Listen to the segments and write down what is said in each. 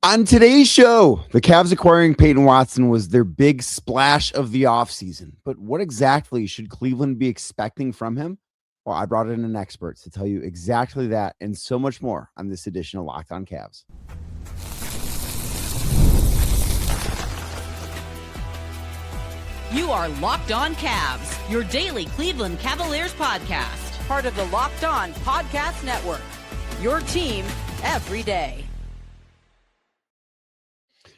On today's show, the Cavs acquiring Peyton Watson was their big splash of the offseason. But what exactly should Cleveland be expecting from him? Well, I brought in an expert to tell you exactly that and so much more on this edition of Locked On Cavs. You are Locked On Cavs, your daily Cleveland Cavaliers podcast. Part of the Locked On Podcast Network, your team every day.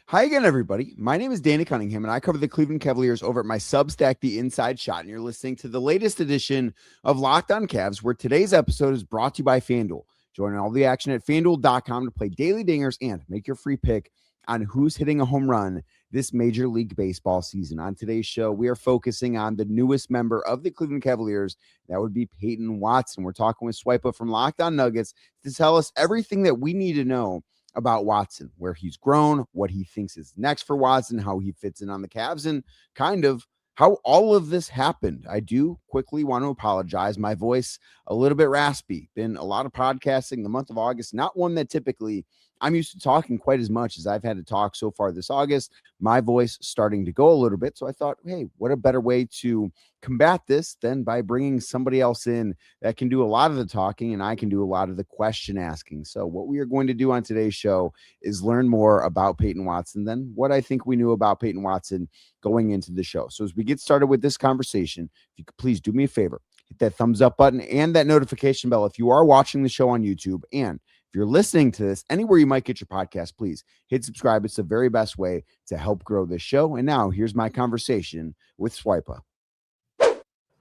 Hi again, everybody. My name is Danny Cunningham, and I cover the Cleveland Cavaliers over at my Substack, The Inside Shot, and you're listening to the latest edition of Locked On Cavs, where today's episode is brought to you by FanDuel. Join all the action at FanDuel.com to play daily dingers and make your free pick on who's hitting a home run this Major League Baseball season. On today's show, we are focusing on the newest member of the Cleveland Cavaliers. That would be Peyton Watson. We're talking with Swipa from Locked On Nuggets to tell us everything that we need to know about Watson, where he's grown, what he thinks is next for Watson, how he fits in on the Cavs, and kind of how all of this happened. I do quickly want to apologize. My voice a little bit raspy. Been a lot of podcasting the month of August, not one that typically I'm used to talking quite as much as I've had to talk so far this August. My voice starting to go a little bit. So I thought, hey, what a better way to combat this than by bringing somebody else in that can do a lot of the talking and I can do a lot of the question asking. So what we are going to do on today's show is learn more about Peyton Watson than what I think we knew about Peyton Watson going into the show. So as we get started with this conversation, if you could please do me a favor, hit that thumbs up button and that notification bell if you are watching the show on YouTube. And if you're listening to this anywhere you might get your podcast, please hit subscribe. It's the very best way to help grow this show. And now here's my conversation with Swipa.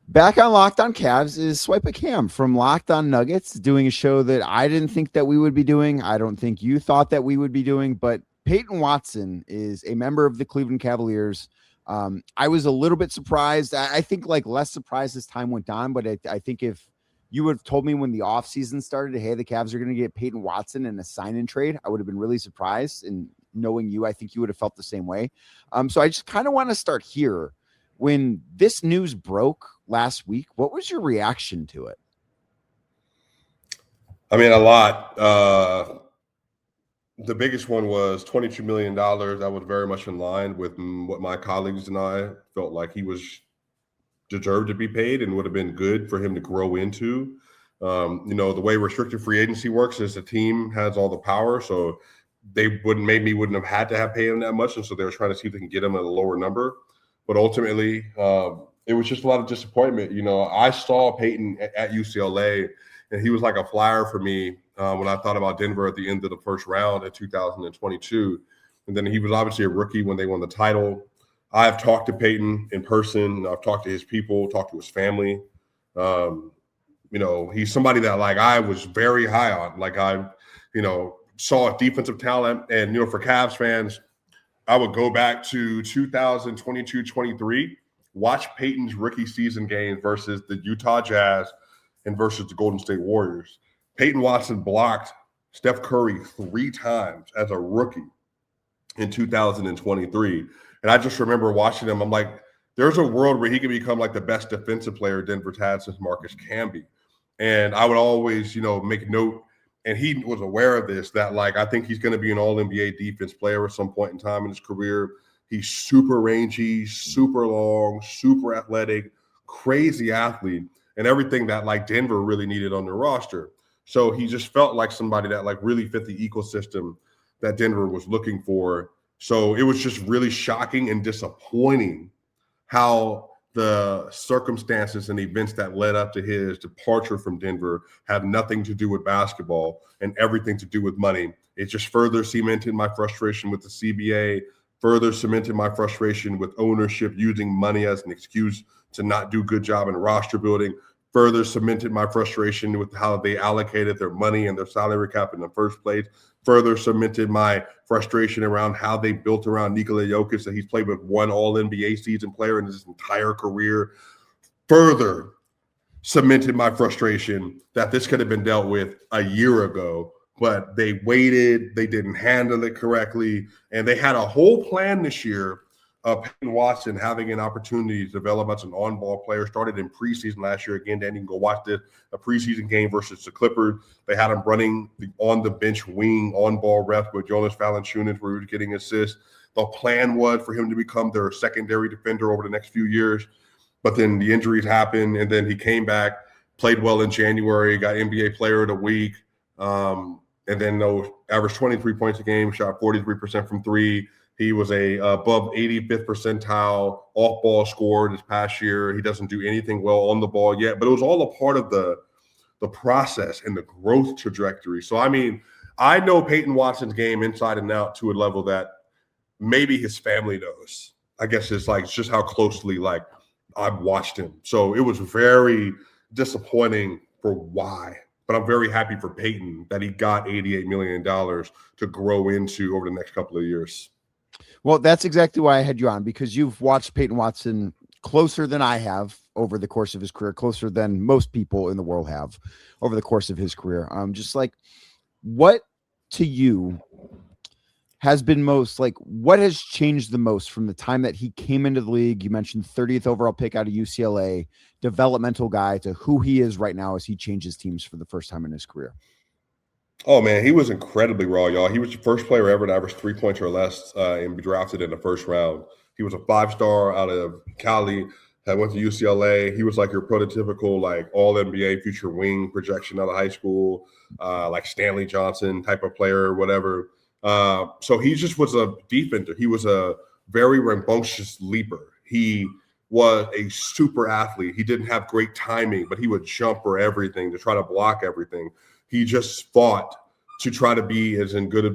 Back on Locked On Cavs is Swipa Cam from Locked On Nuggets, doing a show that I didn't think that we would be doing. I don't think you thought that we would be doing, but Peyton Watson is a member of the Cleveland Cavaliers. I was a little bit surprised. I think like less surprised as time went on, but I think if you would have told me when the offseason started, hey, the Cavs are going to get Peyton Watson in a sign-in trade, I would have been really surprised. And knowing you, I think you would have felt the same way. So I just kind of want to start here. When this news broke last week, what was your reaction to it? I mean, a lot. The biggest one was $22 million. That was very much in line with what my colleagues and I felt like he was deserved to be paid and would have been good for him to grow into. The way restricted free agency works is the team has all the power, so they wouldn't have had to have paid him that much, and so they were trying to see if they can get him at a lower number. But ultimately, it was just a lot of disappointment. I saw Peyton at UCLA, and he was like a flyer for me when I thought about Denver at the end of the first round in 2022. And then he was obviously a rookie when they won the title. I've talked to Peyton in person. I've talked to his people, talked to his family. He's somebody that like I was very high on. Like I, saw defensive talent. And, for Cavs fans, I would go back to 2022-23, watch Peyton's rookie season games versus the Utah Jazz and versus the Golden State Warriors. Peyton Watson blocked Steph Curry 3 times as a rookie in 2023. And I just remember watching him. I'm like, there's a world where he could become like the best defensive player Denver's had since Marcus Camby. And I would always, make note, and he was aware of this, that like I think he's going to be an all-NBA defense player at some point in time in his career. He's super rangy, super long, super athletic, crazy athlete, and everything that like Denver really needed on their roster. So he just felt like somebody that like really fit the ecosystem that Denver was looking for. So it was just really shocking and disappointing how the circumstances and events that led up to his departure from Denver have nothing to do with basketball and everything to do with money. It just further cemented my frustration with the CBA, further cemented my frustration with ownership using money as an excuse to not do a good job in roster building, further cemented my frustration with how they allocated their money and their salary cap in the first place, further cemented my frustration around how they built around Nikola Jokic, that he's played with one all-NBA season player in his entire career, further cemented my frustration that this could have been dealt with a year ago, but they waited, they didn't handle it correctly, and they had a whole plan this year Peyton Watson having an opportunity to develop as an on-ball player started in preseason last year. Again, Dan, you can go watch a preseason game versus the Clippers. They had him running on the bench wing on-ball rep with Jonas Valanciunas, where he was getting assists. The plan was for him to become their secondary defender over the next few years. But then the injuries happened, and then he came back, played well in January, got NBA Player of the Week, and then averaged 23 points a game, shot 43% from three. He was above 85th percentile off-ball scorer this past year. He doesn't do anything well on the ball yet, but it was all a part of the process and the growth trajectory. So, I mean, I know Peyton Watson's game inside and out to a level that maybe his family knows. I guess it's just how closely I've watched him. So it was very disappointing for why. But I'm very happy for Peyton that he got $88 million to grow into over the next couple of years. Well, that's exactly why I had you on, because you've watched Peyton Watson closer than I have over the course of his career, closer than most people in the world have over the course of his career. Just what to you has been most what has changed the most from the time that he came into the league? You mentioned 30th overall pick out of UCLA, developmental guy, to who he is right now as he changes teams for the first time in his career. Oh, man, he was incredibly raw, y'all. He was the first player ever to average 3 points or less and be drafted in the first round. He was a 5-star out of Cali that went to UCLA. He was your prototypical all-NBA future wing projection out of high school, Stanley Johnson type of player or whatever. So he just was a defender. He was a very rambunctious leaper. He was a super athlete. He didn't have great timing, but he would jump for everything to try to block everything. He just fought to try to be as in good of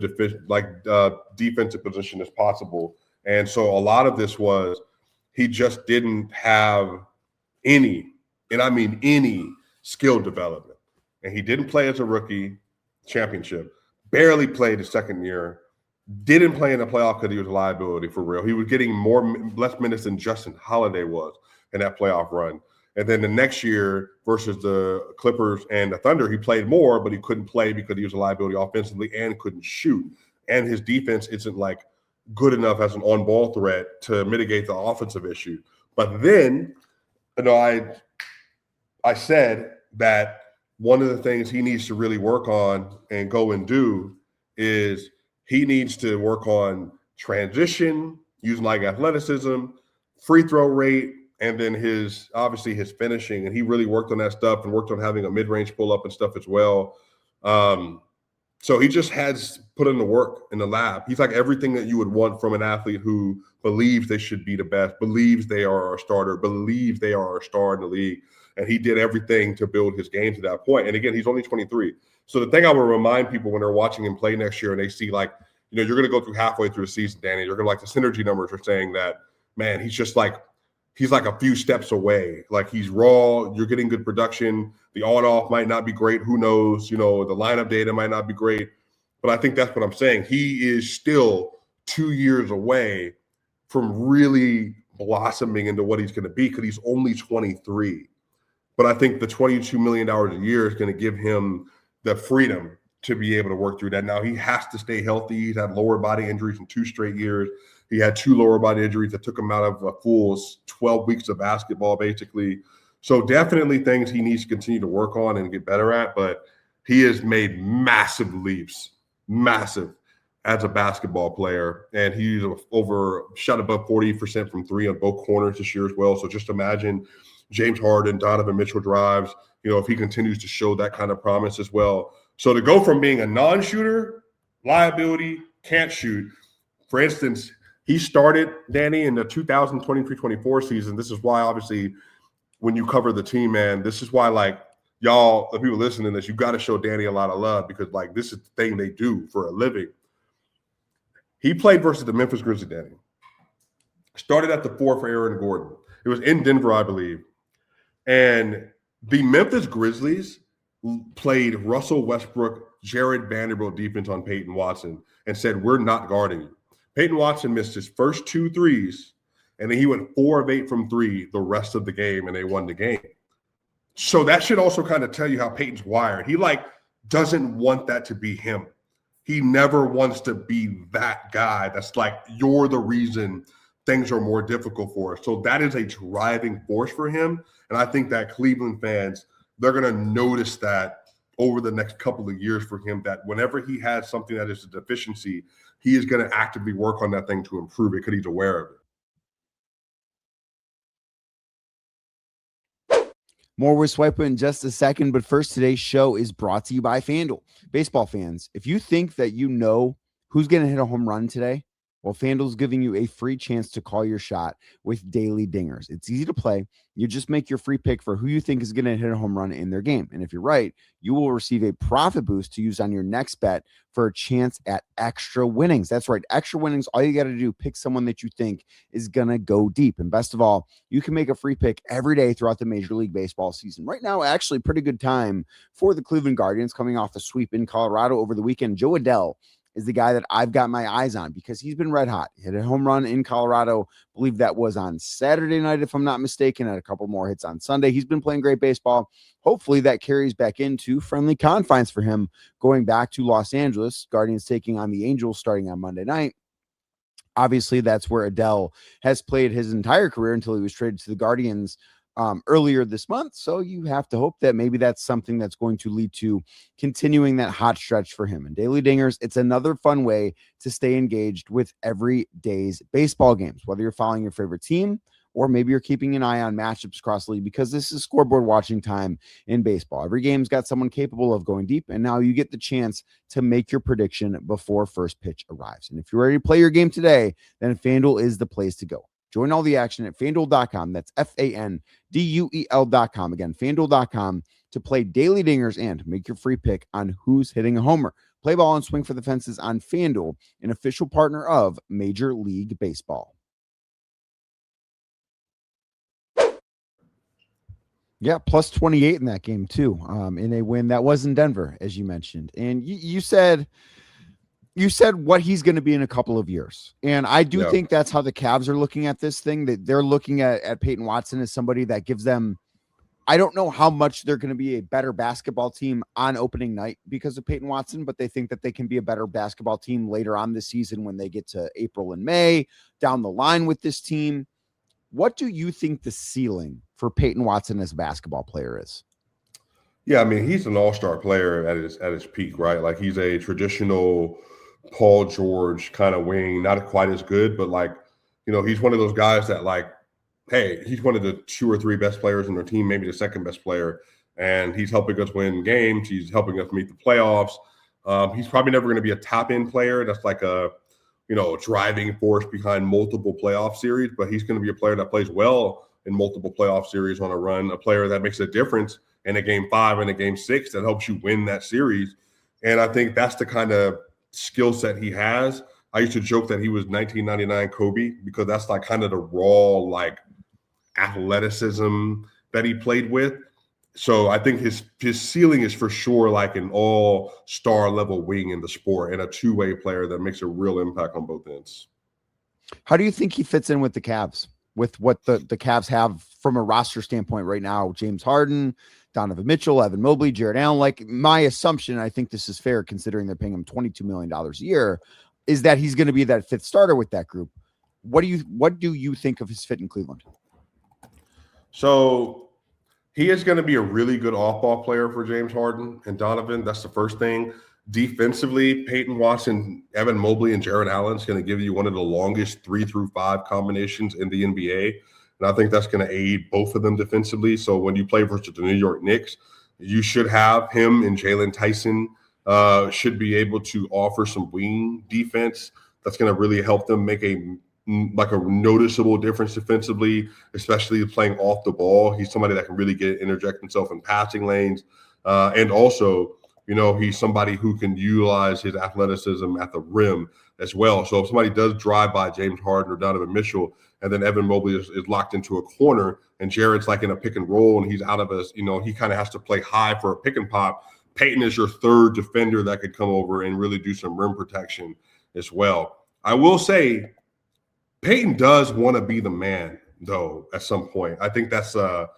defensive position as possible. And so a lot of this was he just didn't have any, and I mean any, skill development. And he didn't play as a rookie championship, barely played his second year, didn't play in the playoff because he was a liability for real. He was getting less minutes than Justin Holiday was in that playoff run. And then the next year versus the Clippers and the Thunder, he played more, but he couldn't play because he was a liability offensively and couldn't shoot. And his defense isn't good enough as an on-ball threat to mitigate the offensive issue. But then, I said that one of the things he needs to really work on and go and do is he needs to work on transition, using athleticism, free throw rate, and then his finishing. And he really worked on that stuff and worked on having a mid-range pull-up and stuff as well. So he just has put in the work in the lab. He's everything that you would want from an athlete who believes they should be the best, believes they are a starter, believes they are a star in the league. And he did everything to build his game to that point. And again, he's only 23. So the thing I would remind people when they're watching him play next year and they see you're going to go through halfway through the season, Danny, you're going to the synergy numbers are saying that, man, he's just he's a few steps away. He's raw. You're getting good production. The on-off might not be great. Who knows? The lineup data might not be great. But I think that's what I'm saying. He is still 2 years away from really blossoming into what he's going to be because he's only 23. But I think the $22 million a year is going to give him the freedom to be able to work through that. Now, he has to stay healthy. He's had lower body injuries in 2 straight years. He had 2 lower body injuries that took him out of a full 12 weeks of basketball, basically. So definitely things he needs to continue to work on and get better at. But he has made massive leaps, massive, as a basketball player. And he's shot above 40% from 3 on both corners this year as well. So just imagine James Harden, Donovan Mitchell drives, if he continues to show that kind of promise as well. So to go from being a non-shooter, liability, can't shoot. For instance, he started, Danny, in the 2023-24 season. This is why, obviously, when you cover the team, man, this is why, y'all, the people listening to this, you got to show Danny a lot of love because, this is the thing they do for a living. He played versus the Memphis Grizzlies, Danny. Started at the 4 for Aaron Gordon. It was in Denver, I believe. And the Memphis Grizzlies played Russell Westbrook, Jared Vanderbilt defense on Peyton Watson and said, we're not guarding you. Peyton Watson missed his first 2 threes, and then he went 4 of 8 from 3 the rest of the game, and they won the game. So that should also kind of tell you how Peyton's wired. He, doesn't want that to be him. He never wants to be that guy that's you're the reason things are more difficult for us. So that is a driving force for him. And I think that Cleveland fans, they're going to notice that over the next couple of years for him, that whenever he has something that is a deficiency, he is going to actively work on that thing to improve it because he's aware of it. More with Swipa in just a second, but first, today's show is brought to you by FanDuel. Baseball fans, if you think that you know who's going to hit a home run today, well, FanDuel's giving you a free chance to call your shot with daily dingers. It's easy to play. You just make your free pick for who you think is going to hit a home run in their game. And if you're right, you will receive a profit boost to use on your next bet for a chance at extra winnings. That's right, extra winnings. All you got to do, pick someone that you think is going to go deep. And best of all, you can make a free pick every day throughout the Major League Baseball season. Right now, actually, pretty good time for the Cleveland Guardians coming off a sweep in Colorado over the weekend. Joe Adell is the guy that I've got my eyes on because he's been red hot. He hit a home run in Colorado. I believe that was on Saturday night, if I'm not mistaken, and a couple more hits on Sunday. He's been playing great baseball. Hopefully that carries back into friendly confines for him going back to Los Angeles. Guardians taking on the Angels starting on Monday night. Obviously, that's where Adell has played his entire career until he was traded to the Guardians earlier this month. So you have to hope that maybe that's something that's going to lead to continuing that hot stretch for him. And Daily Dingers, it's another fun way to stay engaged with every day's baseball games, whether you're following your favorite team or maybe you're keeping an eye on matchups across the league, because this is scoreboard watching time in baseball. Every game's got someone capable of going deep, and now you get the chance to make your prediction before first pitch arrives. And if you're ready to play your game today, then FanDuel is the place to go. Join all the action at FanDuel.com. That's FanDuel.com. Again, FanDuel.com to play Daily Dingers and make your free pick on who's hitting a homer. Play ball and swing for the fences on FanDuel, an official partner of Major League Baseball. Yeah, plus 28 in that game too, in a win that was in Denver, as you mentioned. And you said what he's going to be in a couple of years. And I do think that's how the Cavs are looking at this thing, that they're looking at Peyton Watson as somebody that gives them, I don't know how much they're going to be a better basketball team on opening night because of Peyton Watson, but they think that they can be a better basketball team later on this season when they get to April and May down the line with this team. What do you think the ceiling for Peyton Watson as a basketball player is? Yeah, I mean, he's an all-star player at his peak, right? Like, he's a traditional Paul George kind of wing, not quite as good, but like, he's one of those guys that, like, hey, he's one of the 2 or 3 best players in their team, maybe the second best player, and he's helping us win games. He's helping us meet the playoffs. He's probably never going to be a top-end player that's like a driving force behind multiple playoff series, but he's going to be a player that plays well in multiple playoff series on a run, a player that makes a difference in a game 5 and a game 6 that helps you win that series. And I think that's the kind of skill set he has. I used to joke that he was 1999 Kobe because that's like kind of the raw, like, athleticism that he played with. So I think his ceiling is for sure like an all-star level wing in the sport and a two-way player that makes a real impact on both ends. How do you think he fits in with the Cavs, with what the Cavs have from a roster standpoint right now? James Harden, Donovan Mitchell, Evan Mobley, Jared Allen. Like, my assumption, I think this is fair considering they're paying him $22 million a year, is that he's going to be that 5th starter with that group. What do you think of his fit in Cleveland? So he is going to be a really good off-ball player for James Harden and Donovan. That's the first thing. Defensively, Peyton Watson, Evan Mobley, and Jared Allen is going to give you one of the longest 3-through-5 combinations in the NBA. And I think that's going to aid both of them defensively. So when you play versus the New York Knicks, you should have him and Jalen Tyson should be able to offer some wing defense. That's going to really help them make a noticeable difference defensively, especially playing off the ball. He's somebody that can really interject himself in passing lanes. And also, he's somebody who can utilize his athleticism at the rim as well. So if somebody does drive by James Harden or Donovan Mitchell, and then Evan Mobley is locked into a corner and Jared's like in a pick and roll and he's out of us, he kind of has to play high for a pick and pop. Peyton is your third defender that could come over and really do some rim protection as well. I will say, Peyton does want to be the man, though, at some point. I think that's a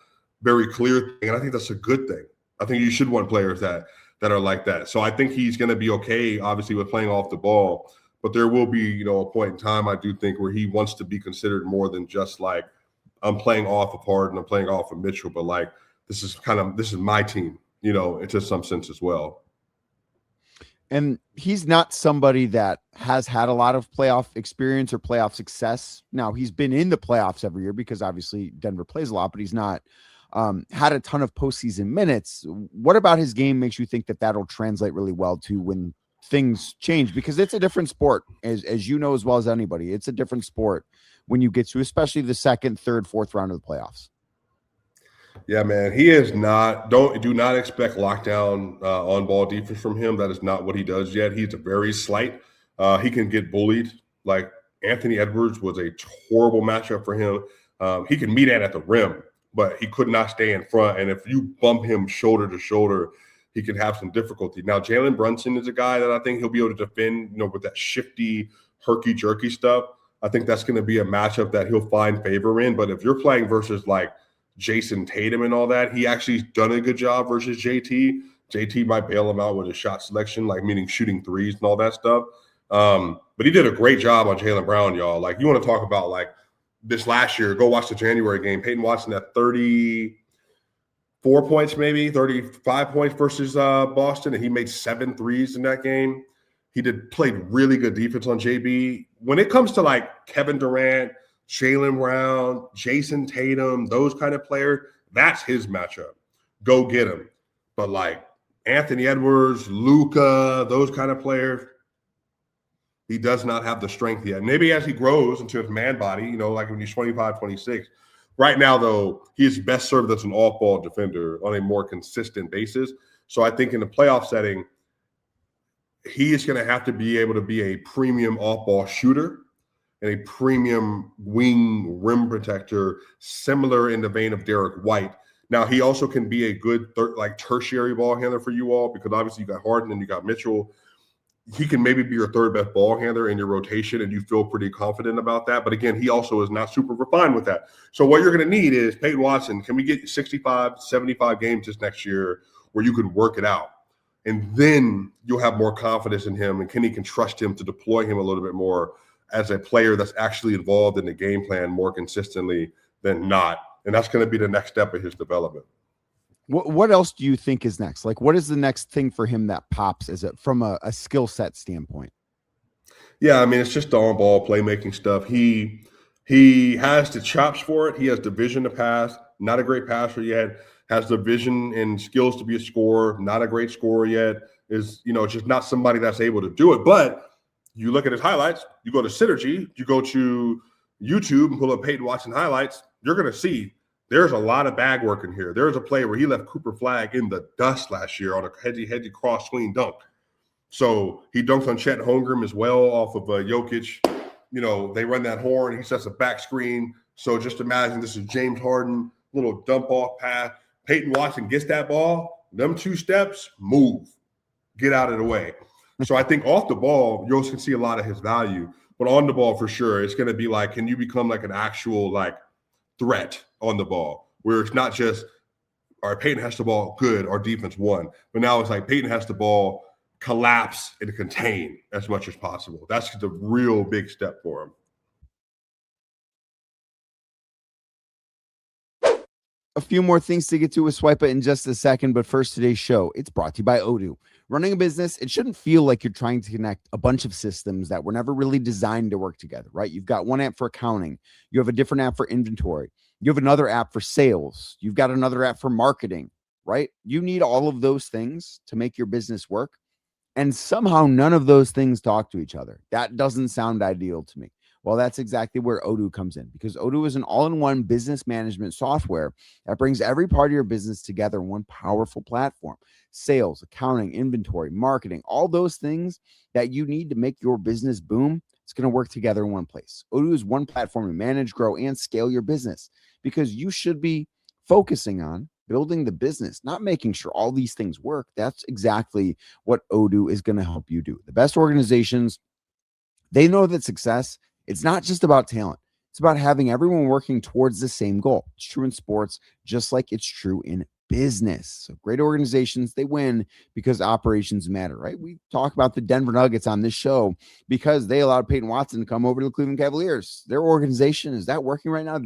very clear thing, and I think that's a good thing. I think you should want players that are like that. So I think he's going to be okay, obviously, with playing off the ball. but there will be, a point in time, I do think, where he wants to be considered more than just like, I'm playing off of Harden, I'm playing off of Mitchell, but like, this is my team, into some sense as well. And he's not somebody that has had a lot of playoff experience or playoff success. Now, he's been in the playoffs every year because obviously Denver plays a lot, but he's not had a ton of postseason minutes. What about his game makes you think that that'll translate really well to when things change? Because it's a different sport, as you know as well as anybody. It's a different sport when you get to especially the second, third, fourth round of the playoffs. Yeah, man, he is not. Do not expect lockdown on ball defense from him. That is not what he does yet. He's a very slight. He can get bullied. Like Anthony Edwards was a horrible matchup for him. He can meet at the rim, but he could not stay in front. And if you bump him shoulder to shoulder, he could have some difficulty. Now, Jalen Brunson is a guy that I think he'll be able to defend, with that shifty, herky-jerky stuff. I think that's going to be a matchup that he'll find favor in. But if you're playing versus like Jason Tatum and all that, he actually's done a good job versus JT. JT might bail him out with his shot selection, like meaning shooting threes and all that stuff. But he did a great job on Jaylen Brown, y'all. Like, you want to talk about like this last year, go watch the January game. Peyton Watson at 34 points, maybe 35 points versus Boston, and he made 7 threes in that game. He played really good defense on JB. When it comes to like Kevin Durant, Jaylen Brown, Jason Tatum, those kind of players, that's his matchup. Go get him. But like Anthony Edwards, Luka, those kind of players, he does not have the strength yet. Maybe as he grows into his man body, like when he's 25, 26. Right now, though, he is best served as an off-ball defender on a more consistent basis. So I think in the playoff setting, he is going to have to be able to be a premium off-ball shooter and a premium wing rim protector, similar in the vein of Derek White. Now, he also can be a good tertiary ball handler for you all, because obviously you got Harden and you got Mitchell. He can maybe be your third best ball handler in your rotation, and you feel pretty confident about that. But again, he also is not super refined with that. So what you're going to need is Peyton Watson. Can we get 65, 75 games this next year where you can work it out? And then you'll have more confidence in him, and Kenny can trust him to deploy him a little bit more as a player that's actually involved in the game plan more consistently than not. And that's going to be the next step of his development. What else do you think is next? Like, what is the next thing for him that pops from a skill set standpoint? Yeah, I mean, it's just the on-ball playmaking stuff. He has the chops for it. He has the vision to pass. Not a great passer yet. Has the vision and skills to be a scorer. Not a great scorer yet. Is, just not somebody that's able to do it. But you look at his highlights, you go to Synergy, you go to YouTube and pull up Peyton Watson highlights, you're going to see there's a lot of bag work in here. There's a play where he left Cooper Flagg in the dust last year on a heady cross swing dunk. So he dunked on Chet Holmgren as well off of Jokic. They run that horn. He sets a back screen. So just imagine this is James Harden, little dump off pass. Peyton Watson gets that ball, them 2 steps, move, get out of the way. So I think off the ball, you can see a lot of his value. But on the ball, for sure, it's going to be like, can you become like an actual like threat on the ball, where it's not just, all right, Peyton has the ball, good, our defense won. But now it's like Peyton has the ball, collapse and contain as much as possible. That's the real big step for him. A few more things to get to with Swipa in just a second, but first, today's show, it's brought to you by Odoo. Running a business, it shouldn't feel like you're trying to connect a bunch of systems that were never really designed to work together, right? You've got one app for accounting. You have a different app for inventory. You have another app for sales. You've got another app for marketing, right? You need all of those things to make your business work. And somehow none of those things talk to each other. That doesn't sound ideal to me. Well, that's exactly where Odoo comes in, because Odoo is an all-in-one business management software that brings every part of your business together in one powerful platform. Sales, accounting, inventory, marketing, all those things that you need to make your business boom, it's going to work together in one place. Odoo is one platform to manage, grow, and scale your business, because you should be focusing on building the business, not making sure all these things work. That's exactly what Odoo is going to help you do. The best organizations, they know that success, it's not just about talent. It's about having everyone working towards the same goal. It's true in sports, just like it's true in business. So great organizations, they win because operations matter, right? We talk about the Denver Nuggets on this show because they allowed Peyton Watson to come over to the Cleveland Cavaliers. Their organization, is that working right now?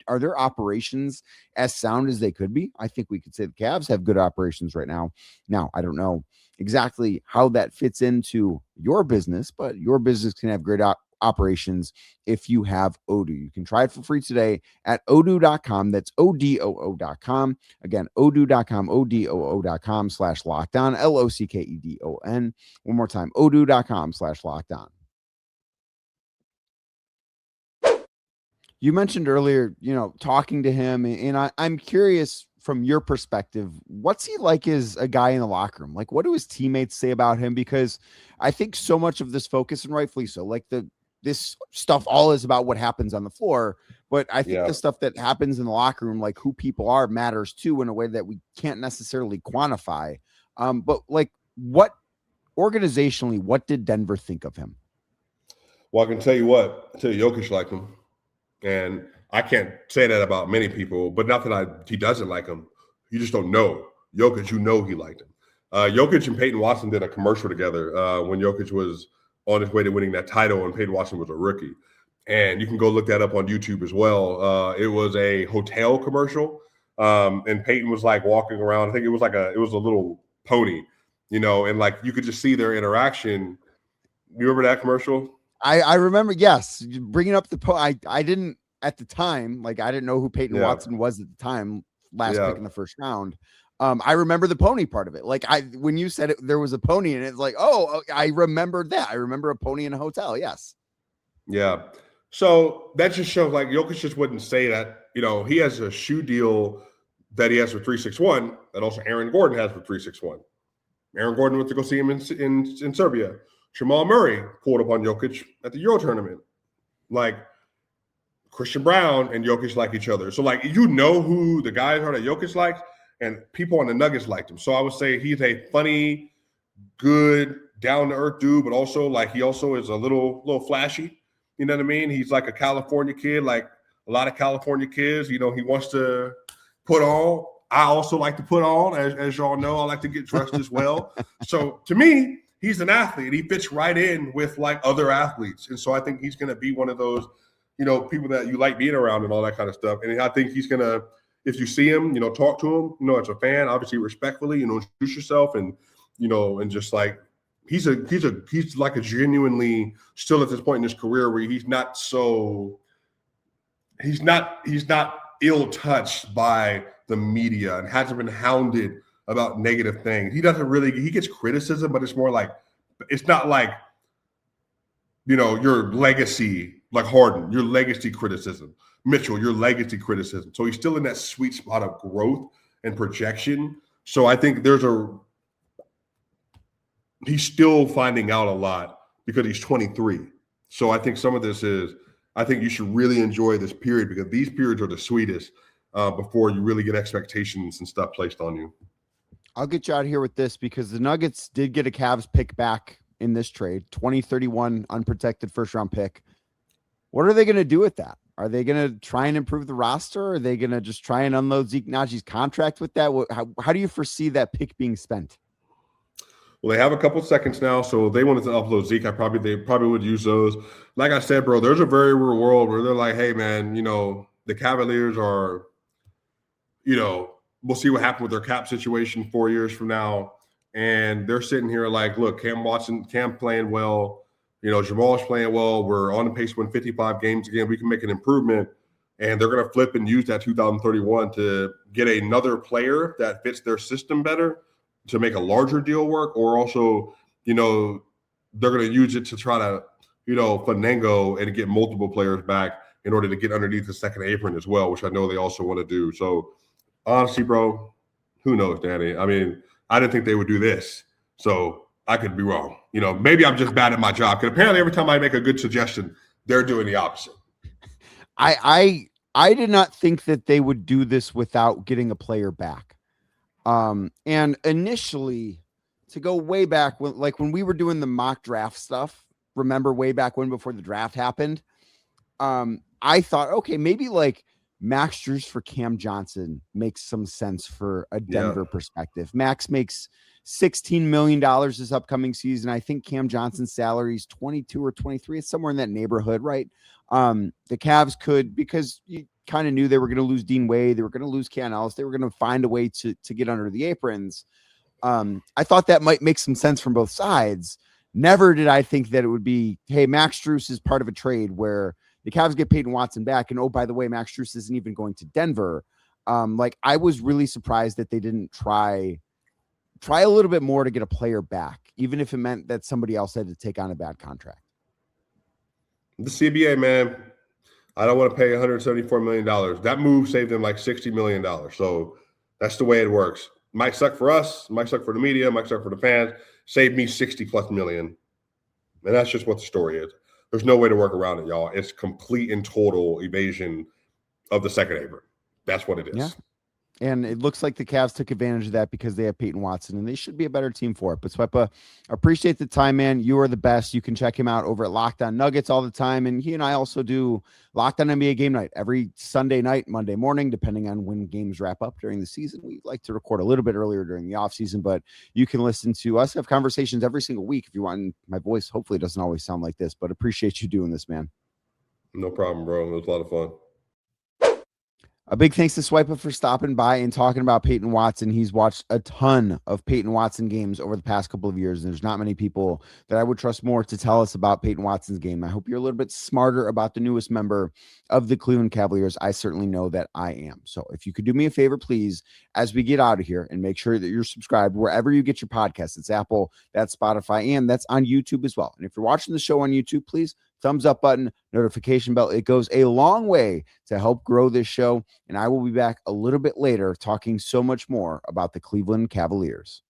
Are their operations as sound as they could be? I think we could say the Cavs have good operations right now. Now, I don't know exactly how that fits into your business, but your business can have great operations if you have Odoo. You can try it for free today at odoo.com. That's odoo.com. Again, odoo.com, odoo.com/lockdown, LOCKEDON. One more time, odoo.com/lockdown. You mentioned earlier, talking to him, and I'm curious from your perspective, what's he like as a guy in the locker room? Like, what do his teammates say about him? Because I think so much of this focus, and rightfully so, like this stuff all is about what happens on the floor, but I think the stuff that happens in the locker room, like who people are, matters too in a way that we can't necessarily quantify. But like, what organizationally, what did Denver think of him? Well, I can tell you Jokic liked him. And I can't say that about many people, but not that he doesn't like him. You just don't know. Jokic, he liked him. Jokic and Peyton Watson did a commercial together when Jokic was on his way to winning that title and Peyton Watson was a rookie. And you can go look that up on YouTube as well. It was a hotel commercial. And Peyton was like walking around. I think it was a little pony, and like you could just see their interaction. You remember that commercial? I remember, yes, bringing up I didn't at the time, like I didn't know who Peyton Watson was at the time, last pick in the first round. I remember the pony part of it. Like when you said it, there was a pony and it's like, oh, I remembered that. I remember a pony in a hotel. Yes. Yeah. So that just shows like Jokic just wouldn't say that, he has a shoe deal that he has for 361 that also Aaron Gordon has for 361. Aaron Gordon went to go see him in Serbia. Jamal Murray pulled up on Jokic at the Euro tournament. Like Christian Brown and Jokic like each other. So like, who the guys are that Jokic likes, and people on the Nuggets liked him. So I would say he's a funny, good, down-to-earth dude, but also like he also is a little flashy. You know what I mean? He's like a California kid, like a lot of California kids. He wants to put on. I also like to put on, as y'all know. I like to get dressed as well. So to me, he's an athlete. He fits right in with like other athletes. And so I think he's going to be one of those, people that you like being around and all that kind of stuff. And I think he's going to, if you see him, talk to him, as a fan, obviously respectfully, introduce yourself and, and just like, he's like a genuinely still at this point in his career where he's not ill-touched by the media and hasn't been hounded about negative things. He gets criticism, but it's more like, it's not like, your legacy, like Harden, your legacy criticism, Mitchell, your legacy criticism. So he's still in that sweet spot of growth and projection. So I think he's still finding out a lot because he's 23. So I think some of this I think you should really enjoy this period because these periods are the sweetest before you really get expectations and stuff placed on you. I'll get you out of here with this because the Nuggets did get a Cavs pick back in this trade, 2031 unprotected first-round pick. What are they going to do with that? Are they going to try and improve the roster? Or are they going to just try and unload Zeke Naji's contract with that? How do you foresee that pick being spent? Well, they have a couple seconds now, so if they wanted to upload Zeke, they probably would use those. Like I said, bro, there's a very real world where they're like, hey, man, the Cavaliers are, we'll see what happens with their cap situation 4 years from now. And they're sitting here like, look, Cam playing well. Jamal's playing well. We're on the pace to win 55 games again. We can make an improvement. And they're going to flip and use that 2031 to get another player that fits their system better to make a larger deal work. Or also, they're going to use it to try to, finagle and get multiple players back in order to get underneath the second apron as well, which I know they also want to do. So honestly, bro, who knows, Danny? I mean, I didn't think they would do this. So I could be wrong. Maybe I'm just bad at my job. Because apparently every time I make a good suggestion, they're doing the opposite. I did not think that they would do this without getting a player back. And initially, to go way back, when we were doing the mock draft stuff, remember way back when before the draft happened, I thought, okay, maybe Max Strus for Cam Johnson makes some sense for a Denver perspective. Max makes $16 million this upcoming season. I think Cam Johnson's salary is 22 or 23. It's somewhere in that neighborhood, right? The Cavs could, because you kind of knew they were going to lose Dean Wade. They were going to lose Ken Ellis. They were going to find a way to get under the aprons. I thought that might make some sense from both sides. Never did I think that it would be, hey, Max Strus is part of a trade where the Cavs get Peyton Watson back. And, oh, by the way, Max Strus isn't even going to Denver. I was really surprised that they didn't try a little bit more to get a player back, even if it meant that somebody else had to take on a bad contract. The CBA, man, I don't want to pay $174 million. That move saved them like $60 million. So that's the way it works. Might suck for us, might suck for the media, might suck for the fans. Saved me 60+ million. And that's just what the story is. There's no way to work around it, y'all. It's complete and total evasion of the second apron. That's what it is. Yeah. And it looks like the Cavs took advantage of that because they have Peyton Watson, and they should be a better team for it. But Swipa, appreciate the time, man. You are the best. You can check him out over at Locked On Nuggets all the time. And he and I also do Locked On NBA Game Night every Sunday night, Monday morning, depending on when games wrap up during the season. We like to record a little bit earlier during the offseason, but you can listen to us have conversations every single week if you want. My voice hopefully doesn't always sound like this, but appreciate you doing this, man. No problem, bro. It was a lot of fun. A big thanks to Swipa for stopping by and talking about Peyton Watson. He's watched a ton of Peyton Watson games over the past couple of years, and there's not many people that I would trust more to tell us about Peyton Watson's game. I hope you're a little bit smarter about the newest member of the Cleveland Cavaliers. I certainly know that I am. So if you could do me a favor, please, as we get out of here, and make sure that you're subscribed wherever you get your podcasts. It's Apple, that's Spotify, and that's on YouTube as well. And if you're watching the show on YouTube, please thumbs up button, notification bell. It goes a long way to help grow this show. And I will be back a little bit later talking so much more about the Cleveland Cavaliers.